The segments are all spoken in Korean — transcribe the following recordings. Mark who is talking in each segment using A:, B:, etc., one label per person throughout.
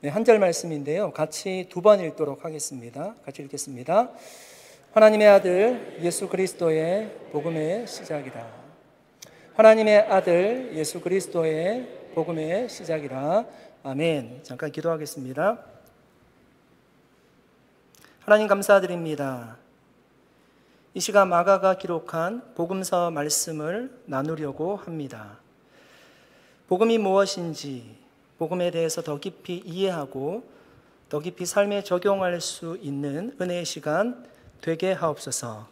A: 네, 한 절 말씀인데요. 같이 두 번 읽도록 하겠습니다. 같이 읽겠습니다. 하나님의 아들 예수 그리스도의 복음의 시작이라. 하나님의 아들 예수 그리스도의 복음의 시작이라. 아멘. 잠깐 기도하겠습니다. 하나님 감사드립니다. 이 시간 마가가 기록한 복음서 말씀을 나누려고 합니다. 복음이 무엇인지, 복음에 대해서 더 깊이 이해하고 더 깊이 삶에 적용할 수 있는 은혜의 시간 되게 하옵소서.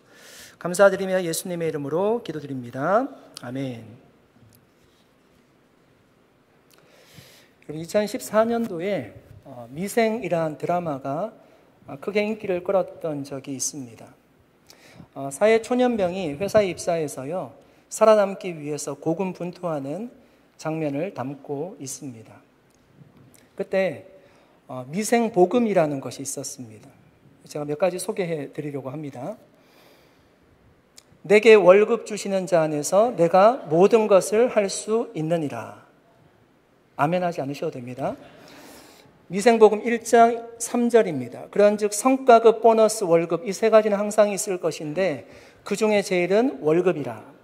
A: 감사드리며 예수님의 이름으로 기도드립니다. 아멘. 2014년도에 미생이라는 드라마가 크게 인기를 끌었던 적이 있습니다. 사회 초년병이 회사에 입사해서요, 살아남기 위해서 고군분투하는 장면을 담고 있습니다. 그때 미생복음이라는 것이 있었습니다. 제가 몇 가지 소개해 드리려고 합니다. 내게 월급 주시는 자 안에서 내가 모든 것을 할 수 있느니라. 아멘 하지 않으셔도 됩니다. 미생복음 1장 3절입니다. 그런즉 성과급, 보너스, 월급 이 세 가지는 항상 있을 것인데 그 중에 제일은 월급이라.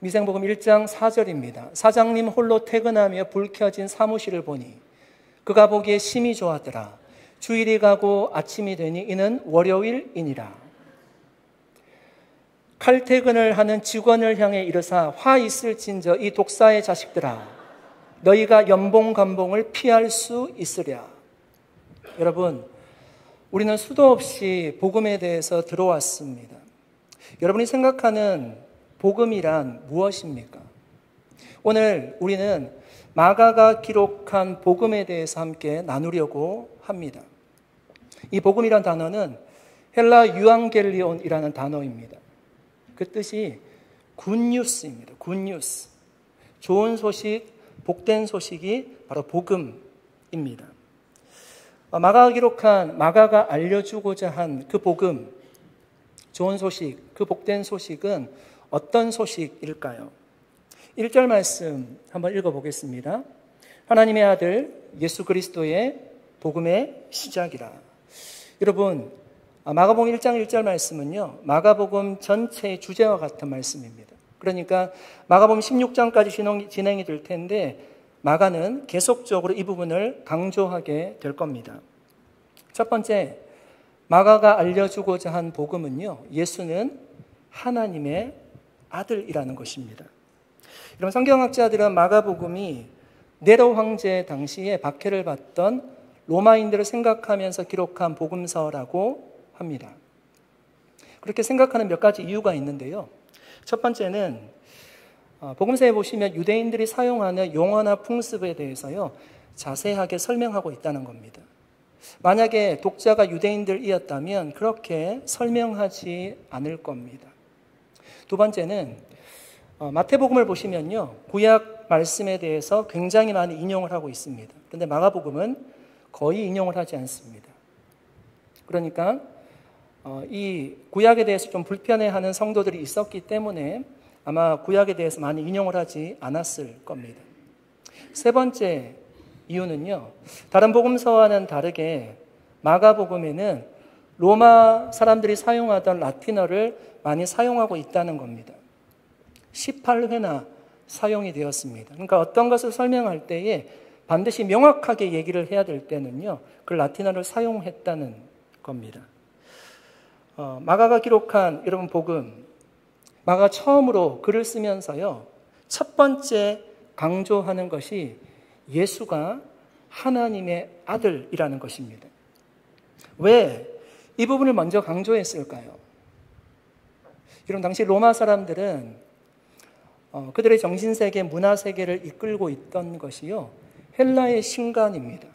A: 미생복음 1장 4절입니다. 사장님 홀로 퇴근하며 불 켜진 사무실을 보니 그가 보기에 심히 좋았더라. 주일이 가고 아침이 되니 이는 월요일이니라. 칼퇴근을 하는 직원을 향해 이르사 화 있을진저 이 독사의 자식들아, 너희가 연봉 감봉을 피할 수 있으랴. 여러분, 우리는 수도 없이 복음에 대해서 들어왔습니다. 여러분이 생각하는 복음이란 무엇입니까? 오늘 우리는 마가가 기록한 복음에 대해서 함께 나누려고 합니다. 이 복음이란 단어는 헬라 유앙겔리온이라는 단어입니다. 그 뜻이 굿뉴스입니다. 굿뉴스. 좋은 소식, 복된 소식이 바로 복음입니다. 마가가 기록한, 마가가 알려주고자 한 그 복음, 좋은 소식, 그 복된 소식은 어떤 소식일까요? 1절 말씀 한번 읽어보겠습니다. 하나님의 아들 예수 그리스도의 복음의 시작이라. 여러분, 마가복음 1장 1절 말씀은요, 마가복음 전체의 주제와 같은 말씀입니다. 그러니까 마가복음 16장까지 진행이 될 텐데 마가는 계속적으로 이 부분을 강조하게 될 겁니다. 첫 번째, 마가가 알려주고자 한 복음은요, 예수는 하나님의 아들이라는 것입니다. 이런 성경학자들은 마가복음이 네로 황제 당시에 박해를 받던 로마인들을 생각하면서 기록한 복음서라고 합니다. 그렇게 생각하는 몇 가지 이유가 있는데요. 첫 번째는 복음서에 보시면 유대인들이 사용하는 용어나 풍습에 대해서요, 자세하게 설명하고 있다는 겁니다. 만약에 독자가 유대인들이었다면 그렇게 설명하지 않을 겁니다. 두 번째는 마태복음을 보시면요, 구약 말씀에 대해서 굉장히 많이 인용을 하고 있습니다. 그런데 마가복음은 거의 인용을 하지 않습니다. 그러니까 이 구약에 대해서 좀 불편해하는 성도들이 있었기 때문에 아마 구약에 대해서 많이 인용을 하지 않았을 겁니다. 세 번째 이유는요, 다른 복음서와는 다르게 마가복음에는 로마 사람들이 사용하던 라틴어를 많이 사용하고 있다는 겁니다. 18회나 사용이 되었습니다. 그러니까 어떤 것을 설명할 때에 반드시 명확하게 얘기를 해야 될 때는요, 그 라틴어를 사용했다는 겁니다. 마가가 기록한 여러분 복음, 마가가 처음으로 글을 쓰면서요, 첫 번째 강조하는 것이 예수가 하나님의 아들이라는 것입니다. 왜 이 부분을 먼저 강조했을까요? 여러분, 당시 로마 사람들은 그들의 정신세계, 문화세계를 이끌고 있던 것이요, 헬라의 신관입니다.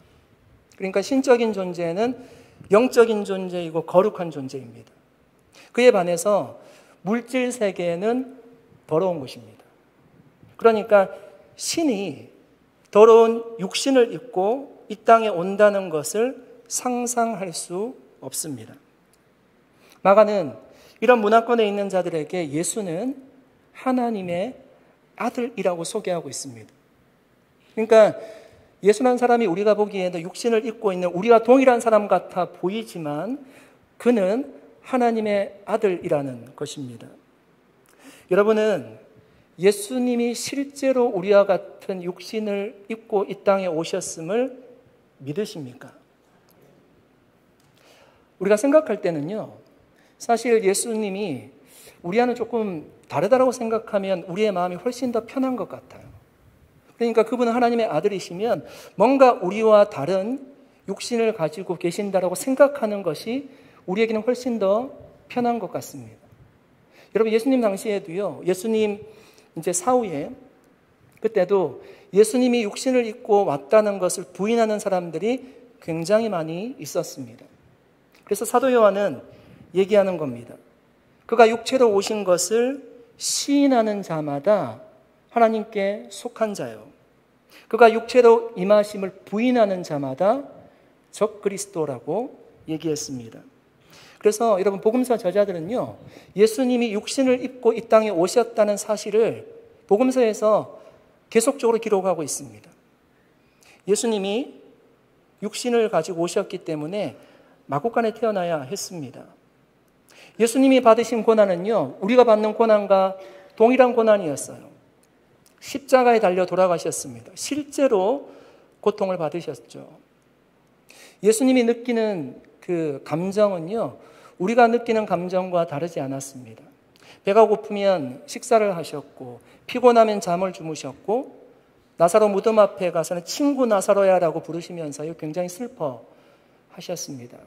A: 그러니까 신적인 존재는 영적인 존재이고 거룩한 존재입니다. 그에 반해서 물질 세계는 더러운 것입니다. 그러니까 신이 더러운 육신을 입고 이 땅에 온다는 것을 상상할 수 없습니다. 마가는 이런 문화권에 있는 자들에게 예수는 하나님의 아들이라고 소개하고 있습니다. 그러니까 예수라는 사람이 우리가 보기에는 육신을 입고 있는 우리와 동일한 사람 같아 보이지만 그는 하나님의 아들이라는 것입니다. 여러분은 예수님이 실제로 우리와 같은 육신을 입고 이 땅에 오셨음을 믿으십니까? 우리가 생각할 때는요, 사실 예수님이 우리와는 조금 다르다고 생각하면 우리의 마음이 훨씬 더 편한 것 같아요. 그러니까 그분은 하나님의 아들이시면 뭔가 우리와 다른 육신을 가지고 계신다라고 생각하는 것이 우리에게는 훨씬 더 편한 것 같습니다. 여러분, 예수님 당시에도요, 예수님 이제 사후에 그때도 예수님이 육신을 입고 왔다는 것을 부인하는 사람들이 굉장히 많이 있었습니다. 그래서 사도 요한은 얘기하는 겁니다. 그가 육체로 오신 것을 시인하는 자마다 하나님께 속한 자요. 그가 육체로 임하심을 부인하는 자마다 적그리스도라고 얘기했습니다. 그래서 여러분, 복음서 저자들은요, 예수님이 육신을 입고 이 땅에 오셨다는 사실을 복음서에서 계속적으로 기록하고 있습니다. 예수님이 육신을 가지고 오셨기 때문에 마구간에 태어나야 했습니다. 예수님이 받으신 고난은요, 우리가 받는 고난과 동일한 고난이었어요. 십자가에 달려 돌아가셨습니다. 실제로 고통을 받으셨죠. 예수님이 느끼는 그 감정은요, 우리가 느끼는 감정과 다르지 않았습니다. 배가 고프면 식사를 하셨고, 피곤하면 잠을 주무셨고, 나사로 무덤 앞에 가서는 친구 나사로야라고 부르시면서요, 굉장히 슬퍼하셨습니다.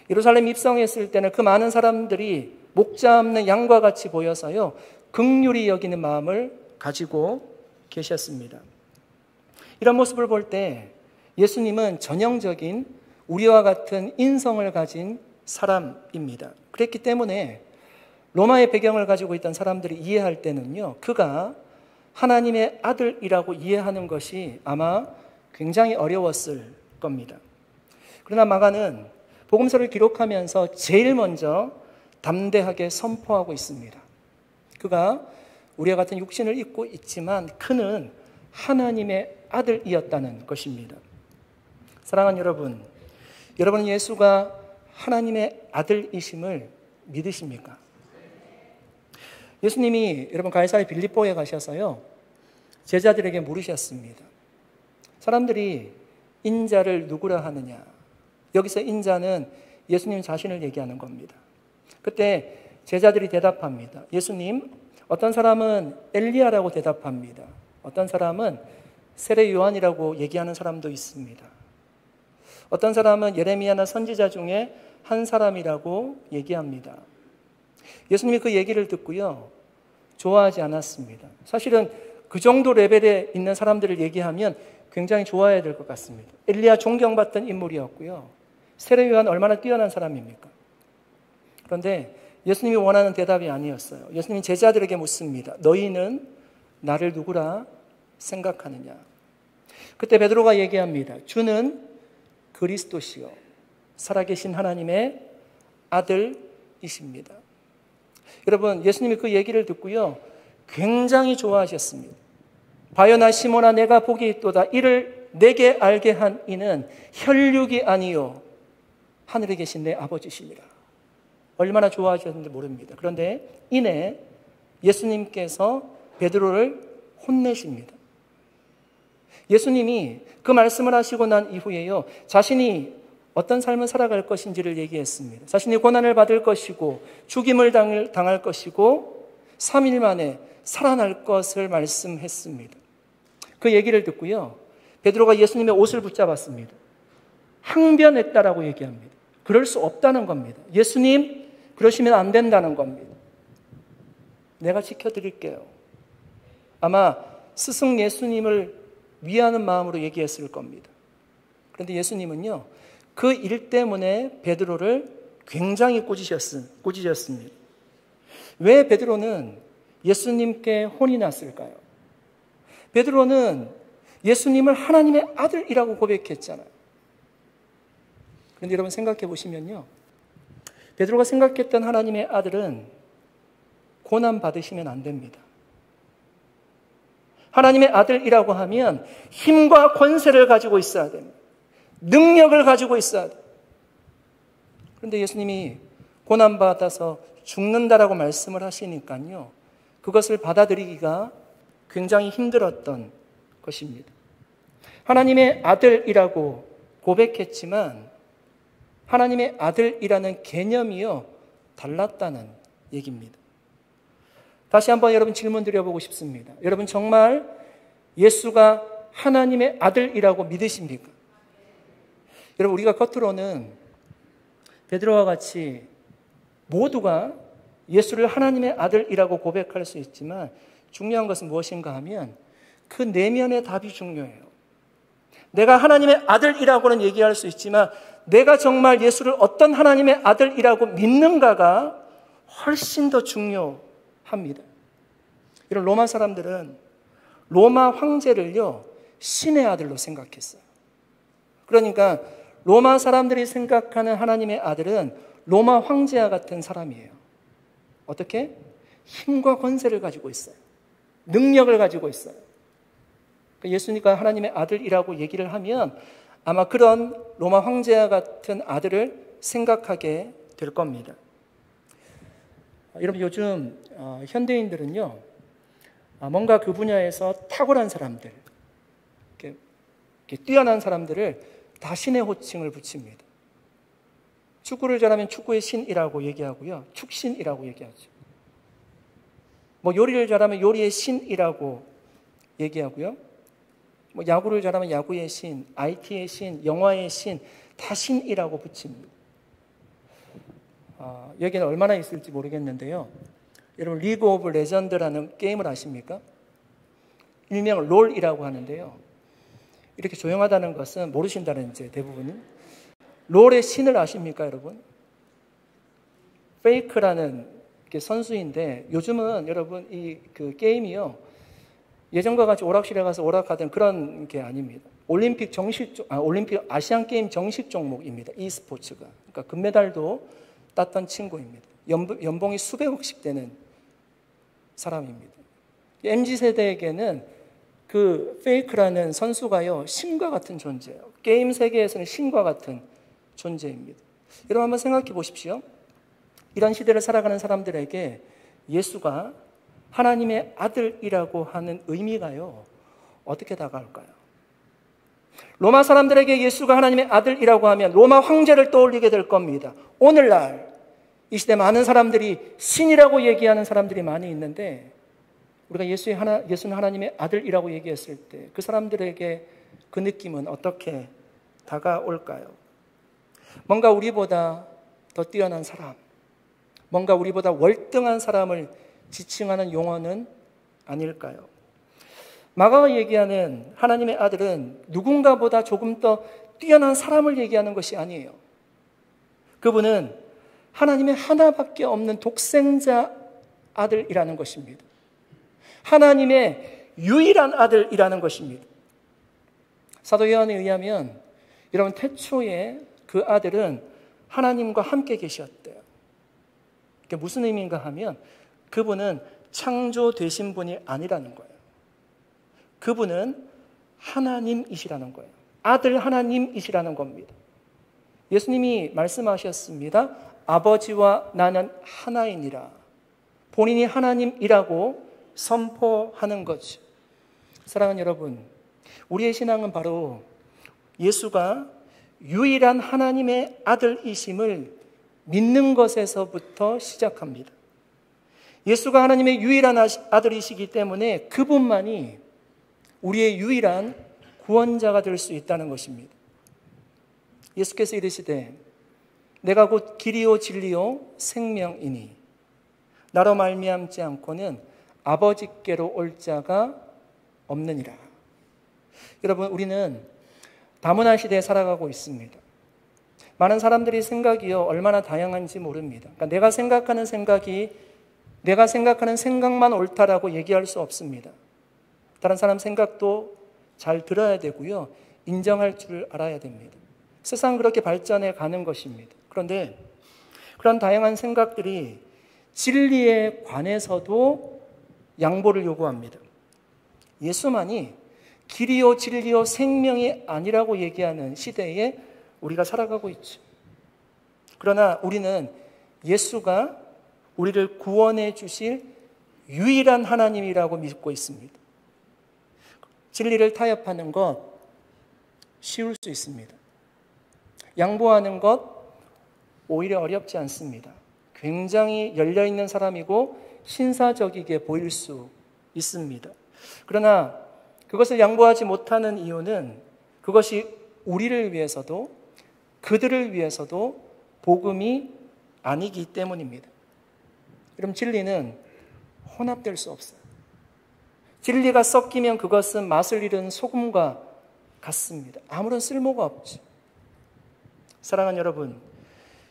A: 예루살렘 입성했을 때는 그 많은 사람들이 목 잡는 양과 같이 보여서요, 긍휼히 여기는 마음을 가지고 계셨습니다. 이런 모습을 볼 때 예수님은 전형적인 우리와 같은 인성을 가진 사람입니다. 그랬기 때문에 로마의 배경을 가지고 있던 사람들이 이해할 때는요, 그가 하나님의 아들이라고 이해하는 것이 아마 굉장히 어려웠을 겁니다. 그러나 마가는 복음서를 기록하면서 제일 먼저 담대하게 선포하고 있습니다. 그가 우리와 같은 육신을 입고 있지만 그는 하나님의 아들이었다는 것입니다. 사랑하는 여러분, 여러분은 예수가 하나님의 아들이심을 믿으십니까? 예수님이 여러분 가이사랴 빌립보에 가셔서요, 제자들에게 물으셨습니다. 사람들이 인자를 누구라 하느냐? 여기서 인자는 예수님 자신을 얘기하는 겁니다. 그때 제자들이 대답합니다. 예수님, 어떤 사람은 엘리야라고 대답합니다. 어떤 사람은 세례 요한이라고 얘기하는 사람도 있습니다. 어떤 사람은 예레미야나 선지자 중에 한 사람이라고 얘기합니다. 예수님이 그 얘기를 듣고요, 좋아하지 않았습니다. 사실은 그 정도 레벨에 있는 사람들을 얘기하면 굉장히 좋아해야 될 것 같습니다. 엘리야 존경받던 인물이었고요, 세례 요한 얼마나 뛰어난 사람입니까? 그런데 예수님이 원하는 대답이 아니었어요. 예수님이 제자들에게 묻습니다. 너희는 나를 누구라 생각하느냐? 그때 베드로가 얘기합니다. 주는 그리스도시요 살아계신 하나님의 아들이십니다. 여러분, 예수님이 그 얘기를 듣고요, 굉장히 좋아하셨습니다. 바요나 시몬아, 내가 복이 있도다. 이를 내게 알게 한 이는 혈육이 아니요 하늘에 계신 내 아버지시니라. 얼마나 좋아하셨는지 모릅니다. 그런데 이내 예수님께서 베드로를 혼내십니다. 예수님이 그 말씀을 하시고 난 이후에요, 자신이 어떤 삶을 살아갈 것인지를 얘기했습니다. 자신이 고난을 받을 것이고 죽임을 당할 것이고 3일 만에 살아날 것을 말씀했습니다. 그 얘기를 듣고요, 베드로가 예수님의 옷을 붙잡았습니다. 항변했다라고 얘기합니다. 그럴 수 없다는 겁니다. 예수님, 그러시면 안 된다는 겁니다. 내가 지켜드릴게요. 아마 스승 예수님을 위하는 마음으로 얘기했을 겁니다. 그런데 예수님은요, 그 일 때문에 베드로를 굉장히 꾸짖으셨습니다. 왜 베드로는 예수님께 혼이 났을까요? 베드로는 예수님을 하나님의 아들이라고 고백했잖아요. 그런데 여러분 생각해 보시면요, 베드로가 생각했던 하나님의 아들은 고난 받으시면 안 됩니다. 하나님의 아들이라고 하면 힘과 권세를 가지고 있어야 됩니다. 능력을 가지고 있어야 돼요. 그런데 예수님이 고난받아서 죽는다라고 말씀을 하시니까요, 그것을 받아들이기가 굉장히 힘들었던 것입니다. 하나님의 아들이라고 고백했지만 하나님의 아들이라는 개념이요, 달랐다는 얘기입니다. 다시 한번 여러분 질문 드려보고 싶습니다. 여러분 정말 예수가 하나님의 아들이라고 믿으십니까? 여러분 우리가 겉으로는 베드로와 같이 모두가 예수를 하나님의 아들이라고 고백할 수 있지만 중요한 것은 무엇인가 하면 그 내면의 답이 중요해요. 내가 하나님의 아들이라고는 얘기할 수 있지만 내가 정말 예수를 어떤 하나님의 아들이라고 믿는가가 훨씬 더 중요합니다. 이런 로마 사람들은 로마 황제를요, 신의 아들로 생각했어요. 그러니까 로마 사람들이 생각하는 하나님의 아들은 로마 황제와 같은 사람이에요. 어떻게? 힘과 권세를 가지고 있어요. 능력을 가지고 있어요. 예수님과 하나님의 아들이라고 얘기를 하면 아마 그런 로마 황제와 같은 아들을 생각하게 될 겁니다. 여러분 요즘 현대인들은요, 뭔가 그 분야에서 탁월한 사람들, 이렇게 뛰어난 사람들을 다 신의 호칭을 붙입니다. 축구를 잘하면 축구의 신이라고 얘기하고요, 축신이라고 얘기하죠. 뭐 요리를 잘하면 요리의 신이라고 얘기하고요, 뭐 야구를 잘하면 야구의 신, IT의 신, 영화의 신, 다 신이라고 붙입니다. 여기는 얼마나 있을지 모르겠는데요. 여러분 리그 오브 레전드라는 게임을 아십니까? 일명 롤이라고 하는데요. 이렇게 조용하다는 것은 모르신다는 이제 대부분이. 롤의 신을 아십니까, 여러분? 페이크라는 선수인데 요즘은 여러분 그 게임이요, 예전과 같이 오락실에 가서 오락하던 그런 게 아닙니다. 올림픽 아시안 게임 정식 종목입니다. e스포츠가. 그러니까 금메달도 땄던 친구입니다. 연봉이 수백억씩 되는 사람입니다. MZ세대에게는 그 페이크라는 선수가요, 신과 같은 존재예요. 게임 세계에서는 신과 같은 존재입니다. 여러분 한번 생각해 보십시오. 이런 시대를 살아가는 사람들에게 예수가 하나님의 아들이라고 하는 의미가요, 어떻게 다가올까요? 로마 사람들에게 예수가 하나님의 아들이라고 하면 로마 황제를 떠올리게 될 겁니다. 오늘날 이 시대 많은 사람들이 신이라고 얘기하는 사람들이 많이 있는데 우리가 예수는 하나님의 아들이라고 얘기했을 때 그 사람들에게 그 느낌은 어떻게 다가올까요? 뭔가 우리보다 더 뛰어난 사람, 뭔가 우리보다 월등한 사람을 지칭하는 용어는 아닐까요? 마가가 얘기하는 하나님의 아들은 누군가보다 조금 더 뛰어난 사람을 얘기하는 것이 아니에요. 그분은 하나님의 하나밖에 없는 독생자 아들이라는 것입니다. 하나님의 유일한 아들이라는 것입니다. 사도 요한에 의하면 여러분 태초에 그 아들은 하나님과 함께 계셨대요. 그게 무슨 의미인가 하면 그분은 창조되신 분이 아니라는 거예요. 그분은 하나님이시라는 거예요. 아들 하나님이시라는 겁니다. 예수님이 말씀하셨습니다. 아버지와 나는 하나이니라. 본인이 하나님이라고 선포하는 거죠. 사랑하는 여러분, 우리의 신앙은 바로 예수가 유일한 하나님의 아들이심을 믿는 것에서부터 시작합니다. 예수가 하나님의 유일한 아들이시기 때문에 그분만이 우리의 유일한 구원자가 될 수 있다는 것입니다. 예수께서 이르시되 내가 곧 길이요 진리요 생명이니 나로 말미암지 않고는 아버지께로 올 자가 없느니라. 여러분, 우리는 다문화 시대에 살아가고 있습니다. 많은 사람들이 생각이요 얼마나 다양한지 모릅니다. 그러니까 내가 생각하는 생각만 옳다라고 얘기할 수 없습니다. 다른 사람 생각도 잘 들어야 되고요, 인정할 줄 알아야 됩니다. 세상은 그렇게 발전해 가는 것입니다. 그런데 그런 다양한 생각들이 진리에 관해서도 양보를 요구합니다. 예수만이 길이요 진리요 생명이 아니라고 얘기하는 시대에 우리가 살아가고 있죠. 그러나 우리는 예수가 우리를 구원해 주실 유일한 하나님이라고 믿고 있습니다. 진리를 타협하는 것 쉬울 수 있습니다. 양보하는 것 오히려 어렵지 않습니다. 굉장히 열려있는 사람이고 신사적이게 보일 수 있습니다. 그러나 그것을 양보하지 못하는 이유는 그것이 우리를 위해서도 그들을 위해서도 복음이 아니기 때문입니다. 여러분, 진리는 혼합될 수 없어요. 진리가 섞이면 그것은 맛을 잃은 소금과 같습니다. 아무런 쓸모가 없죠. 사랑하는 여러분,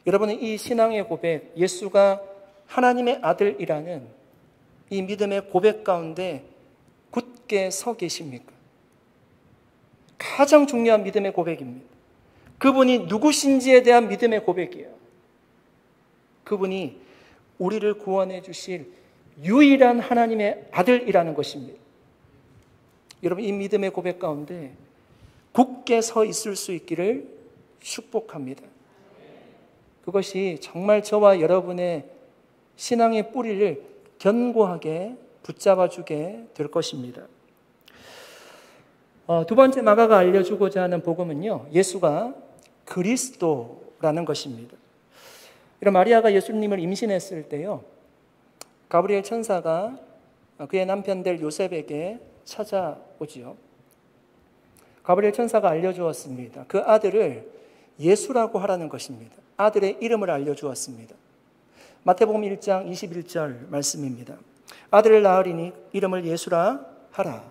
A: 여러분은 이 신앙의 고백, 예수가 하나님의 아들이라는 이 믿음의 고백 가운데 굳게 서 계십니까? 가장 중요한 믿음의 고백입니다. 그분이 누구신지에 대한 믿음의 고백이에요. 그분이 우리를 구원해 주실 유일한 하나님의 아들이라는 것입니다. 여러분, 이 믿음의 고백 가운데 굳게 서 있을 수 있기를 축복합니다. 그것이 정말 저와 여러분의 신앙의 뿌리를 견고하게 붙잡아주게 될 것입니다. 두 번째 마가가 알려주고자 하는 복음은요, 예수가 그리스도라는 것입니다. 이런 마리아가 예수님을 임신했을 때요, 가브리엘 천사가 그의 남편 될 요셉에게 찾아오지요. 가브리엘 천사가 알려주었습니다. 그 아들을 예수라고 하라는 것입니다. 아들의 이름을 알려주었습니다. 마태복음 1장 21절 말씀입니다. 아들을 낳으리니 이름을 예수라 하라.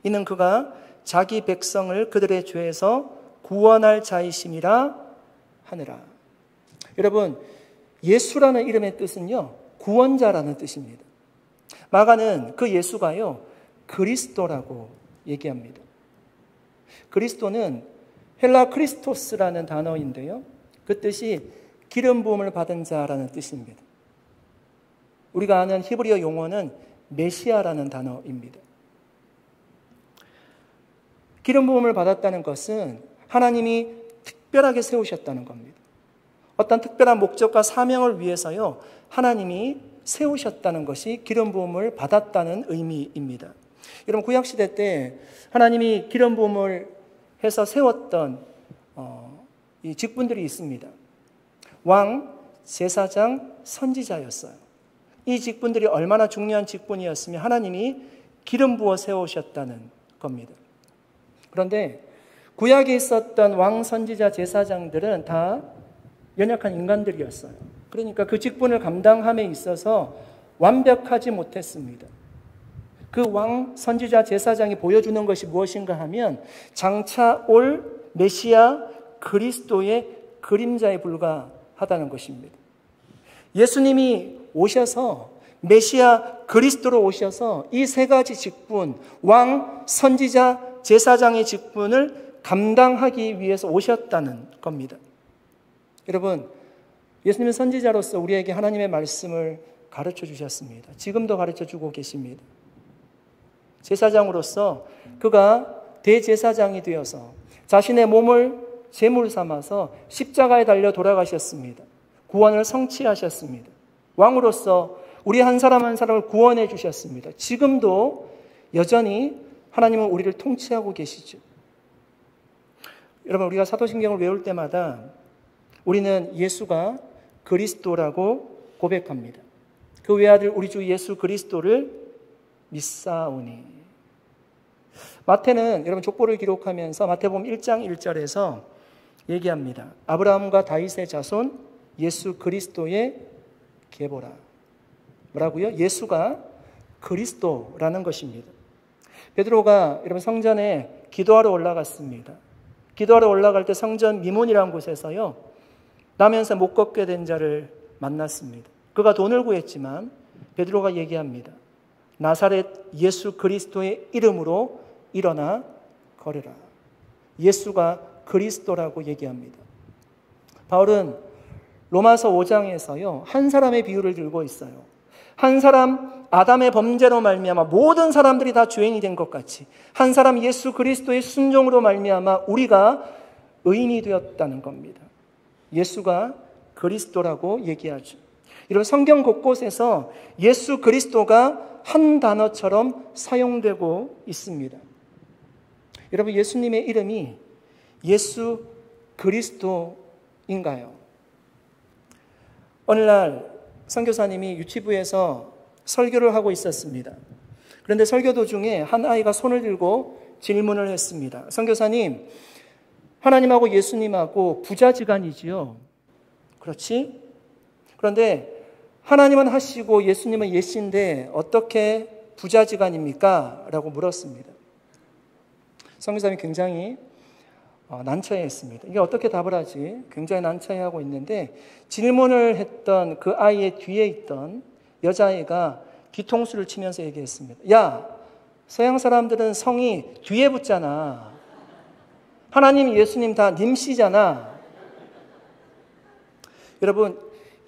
A: 이는 그가 자기 백성을 그들의 죄에서 구원할 자이심이라 하느라. 여러분, 예수라는 이름의 뜻은요, 구원자라는 뜻입니다. 마가는 그 예수가요, 그리스도라고 얘기합니다. 그리스도는 헬라 크리스토스라는 단어인데요, 그 뜻이 기름 부음을 받은 자라는 뜻입니다. 우리가 아는 히브리어 용어는 메시아라는 단어입니다. 기름 부음을 받았다는 것은 하나님이 특별하게 세우셨다는 겁니다. 어떤 특별한 목적과 사명을 위해서요, 하나님이 세우셨다는 것이 기름 부음을 받았다는 의미입니다. 여러분, 구약시대 때 하나님이 기름 부음을 해서 세웠던 이 직분들이 있습니다. 왕, 제사장, 선지자였어요. 이 직분들이 얼마나 중요한 직분이었으면 하나님이 기름 부어 세우셨다는 겁니다. 그런데 구약에 있었던 왕, 선지자, 제사장들은 다 연약한 인간들이었어요. 그러니까 그 직분을 감당함에 있어서 완벽하지 못했습니다. 그 왕, 선지자, 제사장이 보여주는 것이 무엇인가 하면 장차 올 메시아 그리스도의 그림자에 불과하다는 것입니다. 예수님이 오셔서 메시아 그리스도로 오셔서 이 세 가지 직분, 왕, 선지자, 제사장의 직분을 감당하기 위해서 오셨다는 겁니다. 여러분, 예수님은 선지자로서 우리에게 하나님의 말씀을 가르쳐 주셨습니다. 지금도 가르쳐 주고 계십니다. 제사장으로서 그가 대제사장이 되어서 자신의 몸을 제물 삼아서 십자가에 달려 돌아가셨습니다. 구원을 성취하셨습니다. 왕으로서 우리 한 사람 한 사람을 구원해 주셨습니다. 지금도 여전히 하나님은 우리를 통치하고 계시죠. 여러분, 우리가 사도신경을 외울 때마다 우리는 예수가 그리스도라고 고백합니다. 그 외아들 우리 주 예수 그리스도를 믿사오니. 마태는 여러분 족보를 기록하면서 마태복음 1장 1절에서 얘기합니다. 아브라함과 다윗의 자손 예수 그리스도의 계보라. 뭐라고요? 예수가 그리스도라는 것입니다. 베드로가 여러분 성전에 기도하러 올라갔습니다. 기도하러 올라갈 때 성전 미문이라는 곳에서요, 나면서 못 걷게 된 자를 만났습니다. 그가 돈을 구했지만 베드로가 얘기합니다. 나사렛 예수 그리스도의 이름으로 일어나 걸으라. 예수가 그리스도라고 얘기합니다. 바울은 로마서 5장에서요, 한 사람의 비유를 들고 있어요. 한 사람 아담의 범죄로 말미암아 모든 사람들이 다 죄인이 된 것 같이 한 사람 예수 그리스도의 순종으로 말미암아 우리가 의인이 되었다는 겁니다. 예수가 그리스도라고 얘기하죠. 이런 성경 곳곳에서 예수 그리스도가 한 단어처럼 사용되고 있습니다. 여러분, 예수님의 이름이 예수 그리스도인가요? 오늘날 선교사님이 유치부에서 설교를 하고 있었습니다. 그런데 설교 도중에 한 아이가 손을 들고 질문을 했습니다. 선교사님, 하나님하고 예수님하고 부자지간이지요? 그렇지? 그런데 하나님은 하시고 예수님은 예신데 어떻게 부자지간입니까? 라고 물었습니다. 선교사님이 굉장히 난처해했습니다. 이게 어떻게 답을 하지? 굉장히 난처해하고 있는데 질문을 했던 그 아이의 뒤에 있던 여자아이가 뒤통수를 치면서 얘기했습니다. 야, 서양 사람들은 성이 뒤에 붙잖아. 하나님, 예수님 다 님씨잖아. 여러분,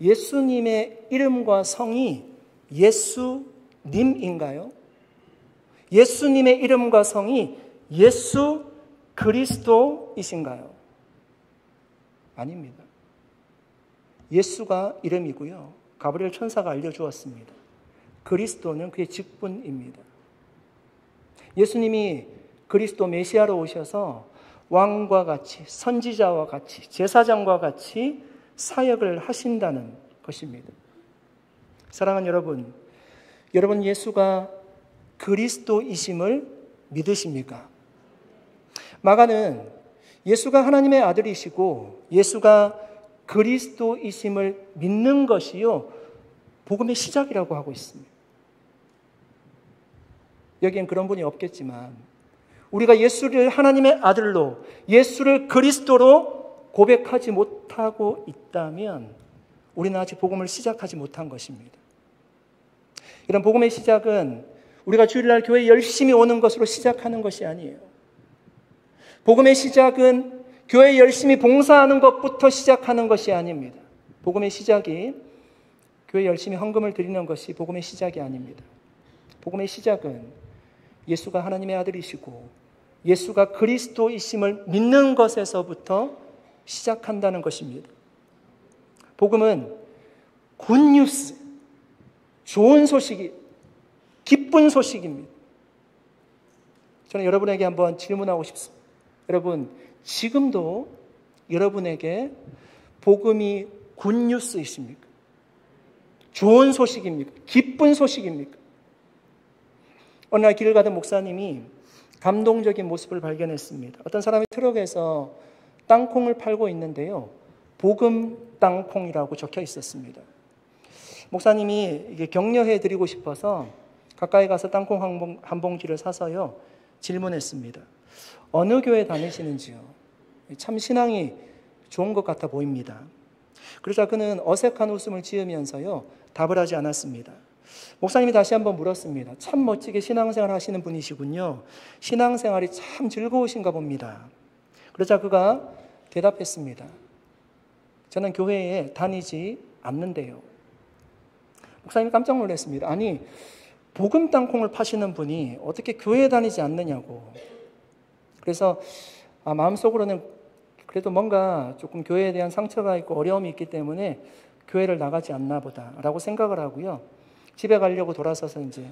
A: 예수님의 이름과 성이 예수님인가요? 예수님의 이름과 성이 예수 그리스도이신가요? 아닙니다. 예수가 이름이고요. 가브리엘 천사가 알려주었습니다. 그리스도는 그의 직분입니다. 예수님이 그리스도 메시아로 오셔서 왕과 같이, 선지자와 같이, 제사장과 같이 사역을 하신다는 것입니다. 사랑하는 여러분, 여러분 예수가 그리스도이심을 믿으십니까? 마가는 예수가 하나님의 아들이시고 예수가 그리스도이심을 믿는 것이요 복음의 시작이라고 하고 있습니다. 여기엔 그런 분이 없겠지만 우리가 예수를 하나님의 아들로 예수를 그리스도로 고백하지 못하고 있다면 우리는 아직 복음을 시작하지 못한 것입니다. 이런 복음의 시작은 우리가 주일날 교회에 열심히 오는 것으로 시작하는 것이 아니에요. 복음의 시작은 교회에 열심히 봉사하는 것부터 시작하는 것이 아닙니다. 복음의 시작이 교회에 열심히 헌금을 드리는 것이 복음의 시작이 아닙니다. 복음의 시작은 예수가 하나님의 아들이시고 예수가 그리스도이심을 믿는 것에서부터 시작한다는 것입니다. 복음은 굿뉴스, 좋은 소식이, 기쁜 소식입니다. 저는 여러분에게 한번 질문하고 싶습니다. 여러분, 지금도 여러분에게 복음이 굿뉴스이십니까? 좋은 소식입니까? 기쁜 소식입니까? 어느 날 길을 가던 목사님이 감동적인 모습을 발견했습니다. 어떤 사람이 트럭에서 땅콩을 팔고 있는데요. 복음 땅콩이라고 적혀 있었습니다. 목사님이 이게 격려해 드리고 싶어서 가까이 가서 땅콩 한 봉지를 사서요. 질문했습니다. 어느 교회 다니시는지요? 참 신앙이 좋은 것 같아 보입니다. 그러자 그는 어색한 웃음을 지으면서요. 답을 하지 않았습니다. 목사님이 다시 한번 물었습니다. 참 멋지게 신앙생활 하시는 분이시군요. 신앙생활이 참 즐거우신가 봅니다. 그러자 그가 대답했습니다. 저는 교회에 다니지 않는데요. 목사님이 깜짝 놀랐습니다. 아니, 복음 땅콩을 파시는 분이 어떻게 교회에 다니지 않느냐고. 그래서 마음속으로는 그래도 뭔가 조금 교회에 대한 상처가 있고 어려움이 있기 때문에 교회를 나가지 않나 보다라고 생각을 하고요. 집에 가려고 돌아서서 이제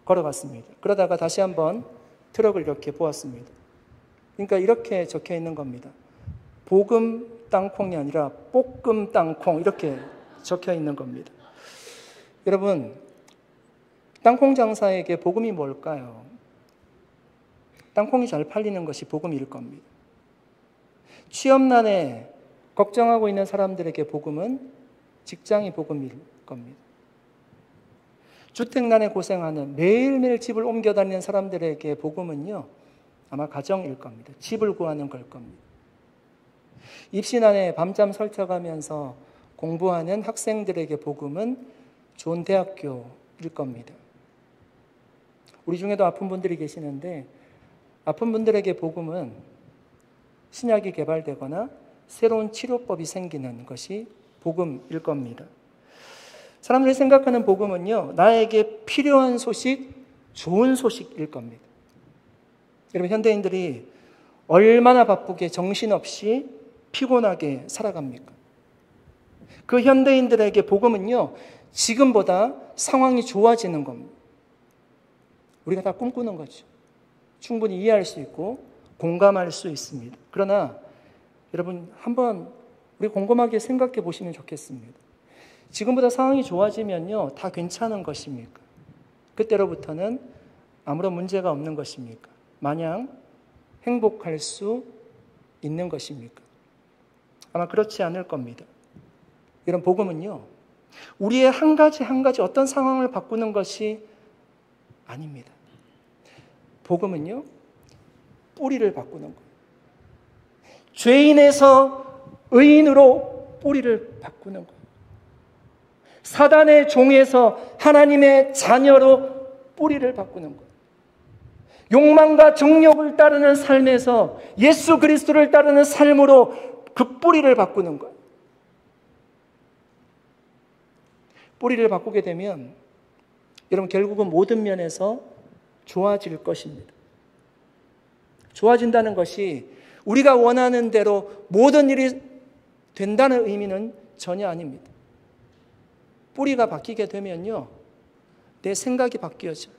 A: 걸어갔습니다. 그러다가 다시 한번 트럭을 이렇게 보았습니다. 그러니까 이렇게 적혀 있는 겁니다. 복음 땅콩이 아니라 볶음 땅콩 이렇게 적혀 있는 겁니다. 여러분, 땅콩 장사에게 복음이 뭘까요? 땅콩이 잘 팔리는 것이 복음일 겁니다. 취업난에 걱정하고 있는 사람들에게 복음은 직장이 복음일 겁니다. 주택난에 고생하는 매일매일 집을 옮겨 다니는 사람들에게 복음은요, 아마 가정일 겁니다. 집을 구하는 걸 겁니다. 입시난에 밤잠 설쳐가면서 공부하는 학생들에게 복음은 좋은 대학교일 겁니다. 우리 중에도 아픈 분들이 계시는데 아픈 분들에게 복음은 신약이 개발되거나 새로운 치료법이 생기는 것이 복음일 겁니다. 사람들이 생각하는 복음은요, 나에게 필요한 소식, 좋은 소식일 겁니다. 여러분, 현대인들이 얼마나 바쁘게 정신없이 피곤하게 살아갑니까? 그 현대인들에게 복음은요, 지금보다 상황이 좋아지는 겁니다. 우리가 다 꿈꾸는 거죠. 충분히 이해할 수 있고 공감할 수 있습니다. 그러나 여러분, 한번 우리 곰곰하게 생각해 보시면 좋겠습니다. 지금보다 상황이 좋아지면요, 다 괜찮은 것입니까? 그때로부터는 아무런 문제가 없는 것입니까? 마냥 행복할 수 있는 것입니까? 아마 그렇지 않을 겁니다. 이런 복음은요, 우리의 한 가지 어떤 상황을 바꾸는 것이 아닙니다. 복음은요, 뿌리를 바꾸는 거예요. 죄인에서 의인으로 뿌리를 바꾸는 거예요. 사단의 종에서 하나님의 자녀로 뿌리를 바꾸는 거예요. 욕망과 정욕을 따르는 삶에서 예수 그리스도를 따르는 삶으로 그 뿌리를 바꾸는 거예요. 뿌리를 바꾸게 되면 여러분, 결국은 모든 면에서 좋아질 것입니다. 좋아진다는 것이 우리가 원하는 대로 모든 일이 된다는 의미는 전혀 아닙니다. 뿌리가 바뀌게 되면요, 내 생각이 바뀌어져요.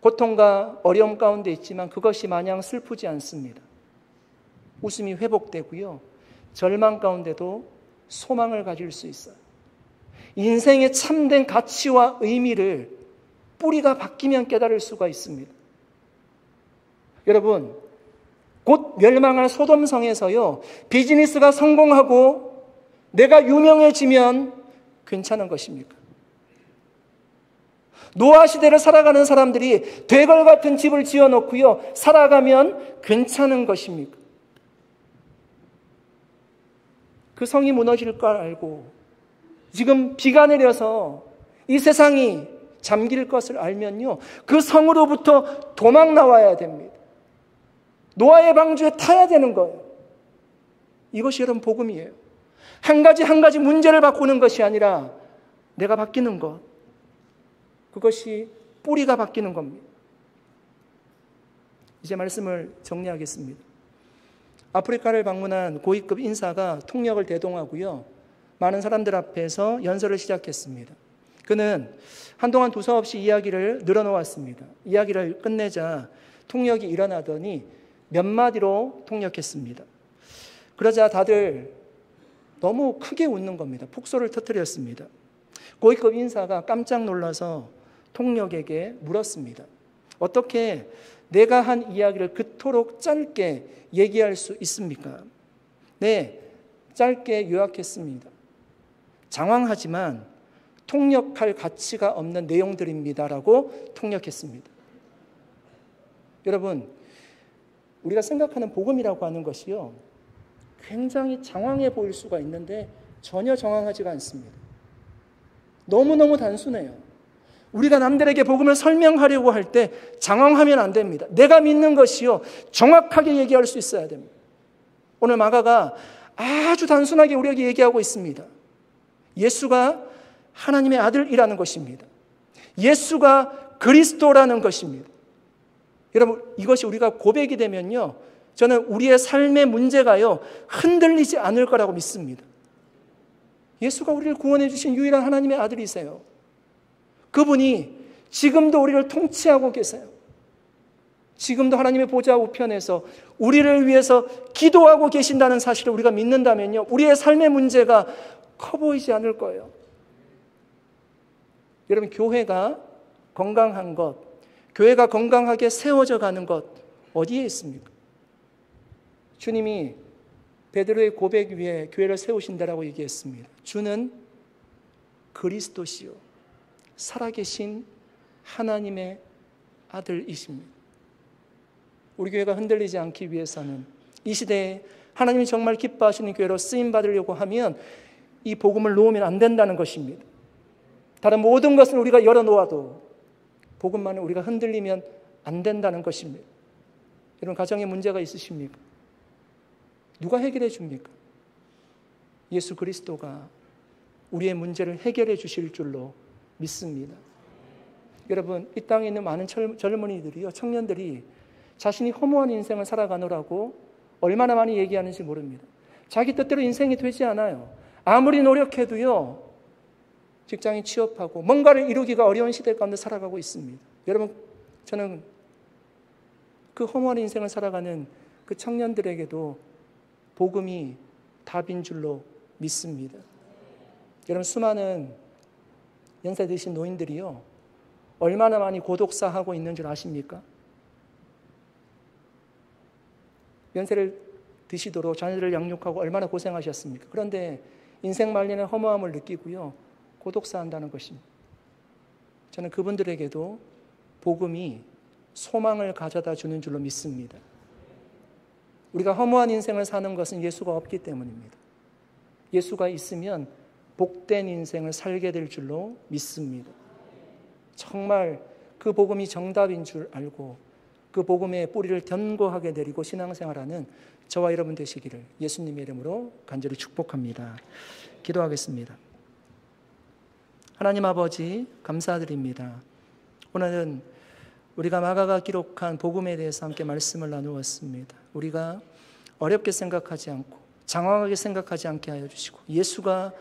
A: 고통과 어려움 가운데 있지만 그것이 마냥 슬프지 않습니다. 웃음이 회복되고요, 절망 가운데도 소망을 가질 수 있어요. 인생의 참된 가치와 의미를 뿌리가 바뀌면 깨달을 수가 있습니다. 여러분, 곧 멸망할 소돔성에서요, 비즈니스가 성공하고 내가 유명해지면 괜찮은 것입니까? 노아 시대를 살아가는 사람들이 되걸 같은 집을 지어놓고요, 살아가면 괜찮은 것입니까? 그 성이 무너질 걸 알고 지금 비가 내려서 이 세상이 잠길 것을 알면요, 그 성으로부터 도망 나와야 됩니다. 노아의 방주에 타야 되는 거예요. 이것이 여러분 복음이에요. 한 가지 문제를 바꾸는 것이 아니라 내가 바뀌는 것, 그것이 뿌리가 바뀌는 겁니다. 이제 말씀을 정리하겠습니다. 아프리카를 방문한 고위급 인사가 통역을 대동하고요, 많은 사람들 앞에서 연설을 시작했습니다. 그는 한동안 두서없이 이야기를 늘어놓았습니다. 이야기를 끝내자 통역이 일어나더니 몇 마디로 통역했습니다. 그러자 다들 너무 크게 웃는 겁니다. 폭소를 터뜨렸습니다. 고위급 인사가 깜짝 놀라서 통역에게 물었습니다. 어떻게 내가 한 이야기를 그토록 짧게 얘기할 수 있습니까? 네, 짧게 요약했습니다. 장황하지만 통역할 가치가 없는 내용들입니다라고 통역했습니다. 여러분, 우리가 생각하는 복음이라고 하는 것이요, 굉장히 장황해 보일 수가 있는데 전혀 장황하지가 않습니다. 너무너무 단순해요. 우리가 남들에게 복음을 설명하려고 할 때 장황하면 안 됩니다. 내가 믿는 것이요, 정확하게 얘기할 수 있어야 됩니다. 오늘 마가가 아주 단순하게 우리에게 얘기하고 있습니다. 예수가 하나님의 아들이라는 것입니다. 예수가 그리스도라는 것입니다. 여러분, 이것이 우리가 고백이 되면요, 저는 우리의 삶의 문제가요, 흔들리지 않을 거라고 믿습니다. 예수가 우리를 구원해 주신 유일한 하나님의 아들이세요. 그분이 지금도 우리를 통치하고 계세요. 지금도 하나님의 보좌 우편에서 우리를 위해서 기도하고 계신다는 사실을 우리가 믿는다면요, 우리의 삶의 문제가 커 보이지 않을 거예요. 여러분, 교회가 건강한 것, 교회가 건강하게 세워져 가는 것 어디에 있습니까? 주님이 베드로의 고백 위에 교회를 세우신다라고 얘기했습니다. 주는 그리스도시요, 살아계신 하나님의 아들이십니다. 우리 교회가 흔들리지 않기 위해서는 이 시대에 하나님이 정말 기뻐하시는 교회로 쓰임받으려고 하면 이 복음을 놓으면 안 된다는 것입니다. 다른 모든 것을 우리가 열어놓아도 복음만을 우리가 흔들리면 안 된다는 것입니다. 여러분, 가정에 문제가 있으십니까? 누가 해결해 줍니까? 예수 그리스도가 우리의 문제를 해결해 주실 줄로 믿습니다. 여러분, 이 땅에 있는 많은 젊은이들이요, 청년들이 자신이 허무한 인생을 살아가느라고 얼마나 많이 얘기하는지 모릅니다. 자기 뜻대로 인생이 되지 않아요. 아무리 노력해도요, 직장에 취업하고 뭔가를 이루기가 어려운 시대 가운데 살아가고 있습니다. 여러분, 저는 그 허무한 인생을 살아가는 그 청년들에게도 복음이 답인 줄로 믿습니다. 여러분, 수많은 연세 드신 노인들이요, 얼마나 많이 고독사하고 있는 줄 아십니까? 연세를 드시도록 자녀들을 양육하고 얼마나 고생하셨습니까? 그런데 인생 말년의 허무함을 느끼고요, 고독사한다는 것입니다. 저는 그분들에게도 복음이 소망을 가져다 주는 줄로 믿습니다. 우리가 허무한 인생을 사는 것은 예수가 없기 때문입니다. 예수가 있으면 복된 인생을 살게 될 줄로 믿습니다. 정말 그 복음이 정답인 줄 알고 그 복음의 뿌리를 견고하게 내리고 신앙생활하는 저와 여러분 되시기를 예수님의 이름으로 간절히 축복합니다. 기도하겠습니다. 하나님 아버지, 감사드립니다. 오늘은 우리가 마가가 기록한 복음에 대해서 함께 말씀을 나누었습니다. 우리가 어렵게 생각하지 않고 장황하게 생각하지 않게 하여 주시고, 예수가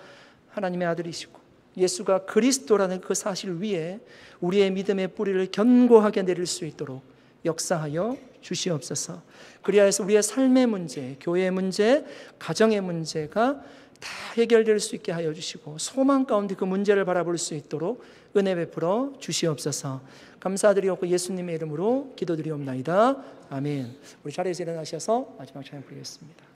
A: 하나님의 아들이시고 예수가 그리스도라는 그 사실 위에 우리의 믿음의 뿌리를 견고하게 내릴 수 있도록 역사하여 주시옵소서. 그리하여서 우리의 삶의 문제, 교회의 문제, 가정의 문제가 다 해결될 수 있게 하여 주시고, 소망 가운데 그 문제를 바라볼 수 있도록 은혜 베풀어 주시옵소서. 감사드리옵고 예수님의 이름으로 기도드리옵나이다. 아멘. 우리 자리에서 일어나셔서 마지막 찬양 부르겠습니다.